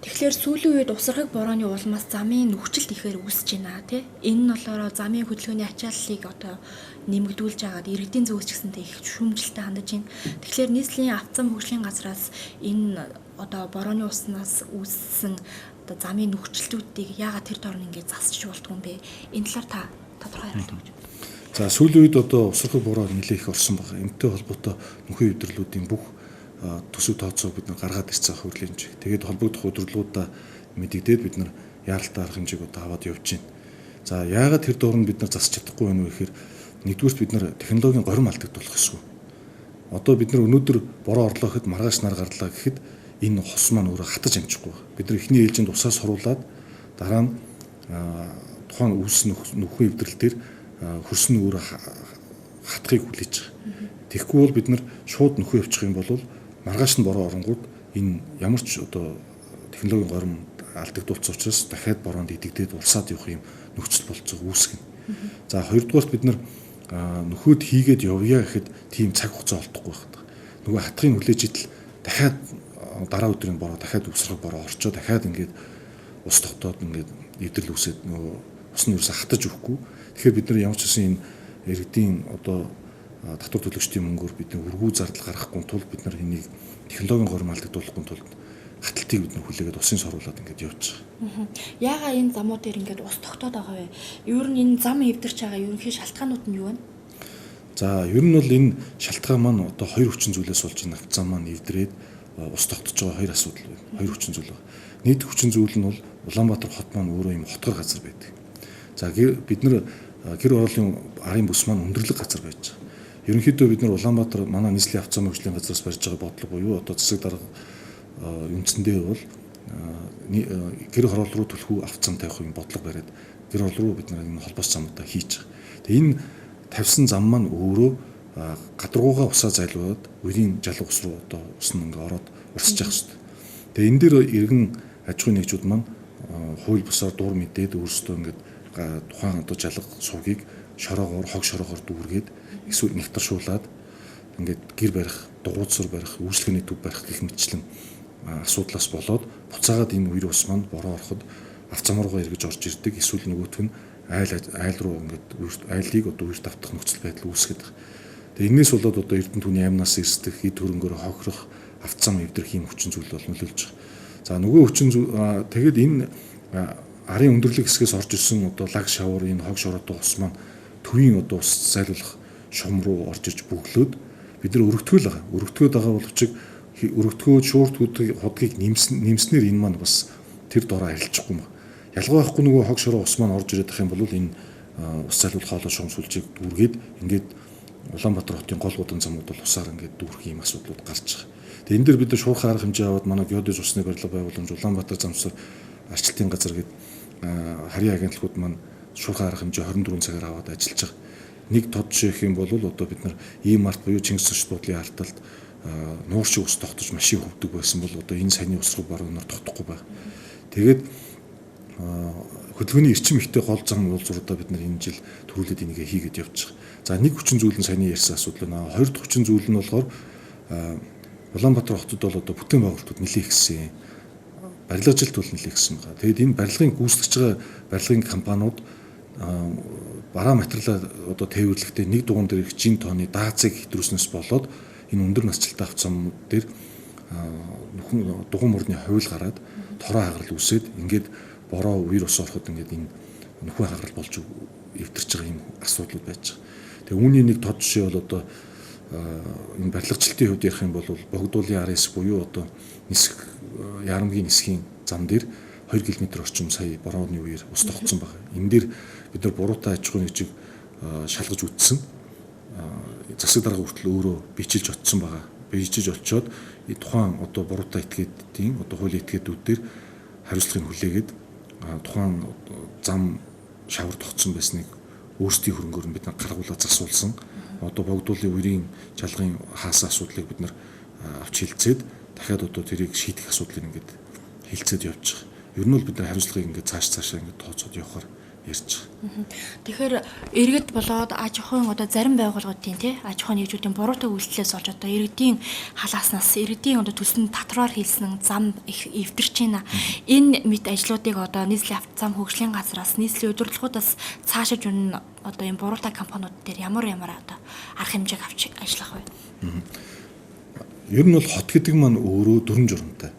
Тэгэхээр сүүлийн үед усрахыг борооны улмаас замын нөхцөлт ихээр үүсэж байна тий. Энэ нь болохоор замын хөдөлгөөний ачааллыг одоо нэмэгдүүлж агаад иргэдийн зүгээс ч гэсэнтэй их шүүмжлэлтэй хандаж байна. Тэгэхээр нийслэлийн автозам хөгжлийн газраас энэ одоо борооны уснаас үүссэн одоо замын нөхцөлтүүдийг яагаад тэр дор нь ингэж засчих болтгүй юм бэ? Энэ талаар та тодорхой хариулт өгч. За сүүлийн үед одоо усрахыг бороо нэлээд их орсон байна. Энэтэй холбоотой нөхөн өдөрлүүдийн бүх төсөв тооцоог бид гаргаад ирсэн хөрлийн хэмжээ. Тэгээд холбогдох удирдлагуудаа мэдэгдээд бид яаралтай арга хэмжээг одоо аваад явж байна. За яагаад тэр доор нь бид засч чадахгүй байна вэ гэхээр нэгдүгürt бид технологийн горим алдагдуулах гэсэн. Одоо бид өнөөдөр бороо орлоо гэхэд маргааш нар гарлаа гэхэд энэ хос маань өөрөө хатаж амжихгүй байна. Бид эхний ээлжинд усаас суруулаад дараа нь тухайн үүссэн нөхөн эвдрэл дээр хөрсөн өөрөө хатахыг хүлээж байгаа. Тэгэхгүй бол бид шууд нөхөн явчих юм бол маргааш нь бороо оронгууд энэ ямар ч одоо технологийн горим алдагдуулсан учраас дахиад бороонд идэгдээд улсаад явах юм нөхцөл болцоог үүсгэнэ. За хоёрдугаарт бид нөхөд хийгээд явъя гэхэд тийм цаг хугацаа олдохгүй байна. Нөгөө хатахыг хүлээж идэл дахиад дараа өдрийн бороо дахиад усрах бороо орчоо дахиад ингээд ус тогтоод ингээд эвдрэл үүсээд нөгөө ус нь ерөөсө хатаж өгөхгүй. Тэгэхээр бид ямар ч гэсэн энэ иргэдийн одоо татвар төлөгчдийн мөнгөөр бид өргүү зардал гаргахгүй тулд бид энийг технологийн горим алдагдуулахгүй тулд хаталтыг бид хүлээгээд усын соруулаад ингээд явж байгаа. Яагаад энэ замууд дээр ингээд ус тогтоод байгаа вэ? Ер нь энэ зам эвдэрч байгаа ерөнхий шалтгаанууд нь юу вэ? За ер нь бол энэ шалтгаан маань одоо хоёр хүчин зүйлээс болж энэ автозам маань эвдрээд ус тогтож байгаа хоёр асуудал байна. Хоёр хүчин зүйл байна. Нийт хүчин зүйл нь бол Улаанбаатар хот маань өөрөө юм хотгор газар байдаг. За бид гэр ороолын арын бүс маань өндөрлөг газар байж байгаа. Ерөнхийдөө бид Улаанбаатар манай нийслэлийн автозам хөгжлийн газраас барьж байгаа бодлого буюу одоо засаг дарга үндсэндээ бол гэр хороол руу түлхүү автозам тавих юм бодлого бариад гэр хороол руу бид энэ холбоос замуудаа хийж байгаа. Тэгээ энэ тавьсан зам маань өөрөө гадаргуугаа усаа зайлуулад үерийн жалуу ус руу одоо ус нь ингээ ороод урсаж явах хэрэгтэй. Тэгээ энэ дээр иргэн аж ахуйн нэгжүүд маань хууль бусаар дур мэдээд өөрсдөө ингээ тухайн одоо жалга сувгийг шороогоор хог шороогоор дүүргээд эсвэл нэгтаршуулаад ингээд гэр барих, дугуйцсар барих, үйлчлэгээний төв барих гэх мэтчлэн асуудлаас болоод буцаагаад энэ үер ус маань бороо ороход авцам руугаа эргэж орж ирдэг. Эсвэл нөгөөх нь айл руу ингээд айлыг одоо үер давтах нөхцөл байдал үүсгэж байгаа. Тэгээ энэс болоод одоо Эрдэнэ түүний аймнаас эрсдэх, эд хөрөнгөөр хохирох, авцам эвдрэх юм хүчин зүйл бол нөлөөлж байгаа. За нөгөө хүчин зүйл тэгээд энэ арын өндөрлөг хэсгээс орж ирсэн одоо лаг шавар энэ хог шороотой ус маань төвийн одоо ус зайлуулах шум руу орж иж бөглөөд бид нар өргөтгөл байгаа. Өргөтгөөд байгаа боловч өргөтгөөд шуурт худгийг нэмснээр энэ маань бас тэр дороо арилжахгүй юм. Ялгаа байхгүй нөгөө хог шороо ус маань орж ирээд ах юм бол энэ ус зайлуулах хоолой шум сүлжээг дүүргээд ингээд Улаанбаатар хотын гол гудамж замууд бол усаар ингээд дүүрэх юм асуудлууд гарч байгаа. Тэгээ энэ дээр бид шуурхай арга хэмжээ аваад манай геодез усны барилга байгууламж Улаанбаатар замсар арчилтын газар гээд харийн агентлагууд маань шуурхай арга хэмжээ 24 цагаар аваад ажиллаж байгаа. Нэг тод жишээх юм бол одоо бид нар ийм арт буюу Чингис цочд буудлын арталд нуур шиг ус тогтож машин хөвдөг байсан бол одоо энэ саяны ус руу баруун нар тогтохгүй байна. Тэгээд хөдөлгөөний эрчим ихтэй гол зам уулзруудаа бид нар энэ жил төрүүлээд энийгээ хийгээд явж байгаа. За нэг хүчин зүйл нь саяны ярьсан асуудал байна. Хоёр дахь хүчин зүйл нь болохоор Улаанбаатар хотод бол одоо бүтээн байгуулалтууд нэлээд ихсэн. Барилга ажилт бол нэлээд ихсэн байгаа. Тэгээд энэ барилгын гүйцэтгэж байгаа барилгын компаниуд бараа материалаа одоо тээвэрлэхдээ нэг дугуун дээр их жин тооны даацыг хэтрүүлснээс болоод энэ өндөр насжилттай автозамууд дээр дугуун мөрний хууль гараад тороо хагарал үүсээд ингээд бороо үер ус ороход ингээд энэ нөхөн хагарал болж эвдэрч байгаа юм асуудлууд байж байгаа. Тэгээ үүний нэг тод жишээ бол одоо энэ барилгачлалтын хувьд ярих юм бол богдуулын арын буюу одоо нисэх ярамгийн нисхийн зам дээр 2 км орчим сая борооны үеэр ус тогтсон байна. Энэ дээр бид нар буруутай аж ахуйн нэгжийг шалгаж үтсэн. Засаг дарга хүртэл өөрөө бичилж очсон байгаа. Бичиж очиод тухайн одоо буруутай этгээдийн одоо хуулийн этгээдүүд дээр хариуцлагыг хүлээгээд тухайн зам шавар тогтсон байсныг өөрсдийн хөрөнгөөр нь бид нар гаргуулаад засуулсан. Одоо богдуулын үерийн жалгын хаасан асуудлыг бид нар авч хилцээд дахиад одоо тэрийг шийдэх асуудлыг ингээд хилцээд явж байгаа. Ер нь бол бид нар хариуцлагыг ингээд цаашаа ингээд тооцоод явахаар ярьж байгаа. Тэгэхээр иргэд болоод аж ахуйн одоо зарим байгууллагуудын тий аж ахуйн нэгжүүдийн буруутай үйлдэлээс олж одоо иргэдийн халааснаас иргэдийн одоо төлсөнд татраар хийсэн зам их эвдэрч байна. Энэ мэт ажлуудыг одоо нийслэлийн авто зам хөгжлийн газраас нийслэлийн удирдлагуудаас цаашиж үнэн одоо энэ буруутай компаниуд дээр ямар одоо арга хэмжээг авч ажиллах вэ? Ер нь бол хот гэдэг маань өөрөө дүрм журамтай.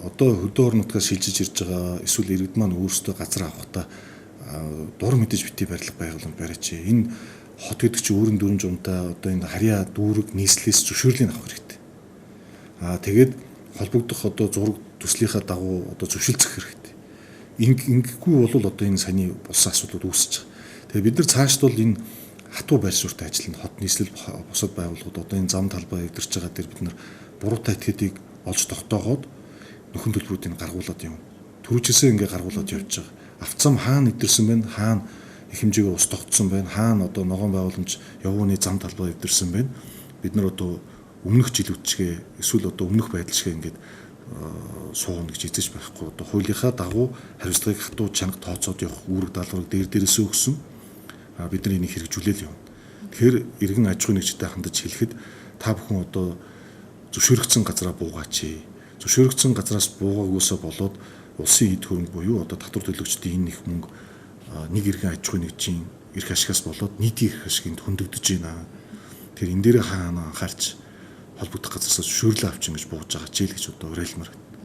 Одоо хөдөө орон нутгаас шилжиж ирж байгаа эсвэл иргэд маань өөрсдөө газар авахдаа дур мэдээж битгий барилга байгуулалт барьж энэ хот гэдэг чинь өөрийн дүрм журамтай одоо энэ харьяа дүүрэг нийслэлээс зөвшөөрлийг авах хэрэгтэй. Тэгээд холбогдох одоо зураг төслийнхаа дагуу одоо зөвшөлдсөх хэрэгтэй. Ингэхгүй бол одоо энэ саний болсон асуудлууд үүсэж байгаа. Тэгээд бид нар цаашд бол энэ хатуу байр суурьтай ажиллана. Хот нийслэл бусад байгууллагууд одоо энэ зам талбай эвдэрч байгаа дээр бид нар буруутай этгээдийг олж тогтоогоод нөхөн төлбөрүүдийг гаргуулад юм. Төрүүчээсээ ингээ гаргуулад явж байгаа. Автозам хаана эвдэрсэн байна? Хаана их хэмжээгээр ус тогтсон байна? Хаана одоо ногоон байгууламж явууны зам талбай эвдэрсэн байна? Бид нар одоо өмнөх жилүүдчгээ эсвэл одоо өмнөх байдалчгээ ингээд сууна гэж эзэж байхгүй. Одоо хуулийнхаа дагуу хариуцлагыг хатуу чанга тооцоод явах үүрэг даалгаврыг дээрээсээ өгсөн. Бид нар энийг хэрэгжүүлээл явна. Тэгэхээр иргэн аж ахуйн нэгжтэй хандаж хэлэхэд та бүхэн одоо зөвшөөрөгдсөн газараа буугаач. Зөвшөөрөгдсөн газраас буугаагүйсээ болоод улсын эд хөрөнгө буюу одоо татвар төлөгчдийн энэ их мөнгө нэг иргэн аж ахуйн нэгжийн эрх ашигаас болоод нийтийн эрх ашигт хөндөгдөж байна. Тэгэхээр энэ дээр хаана анхаарч холбогдох газараас зөвшөөрлөө авчин гэж бууж байгаа ч л гэж одоо уриалмаар байна.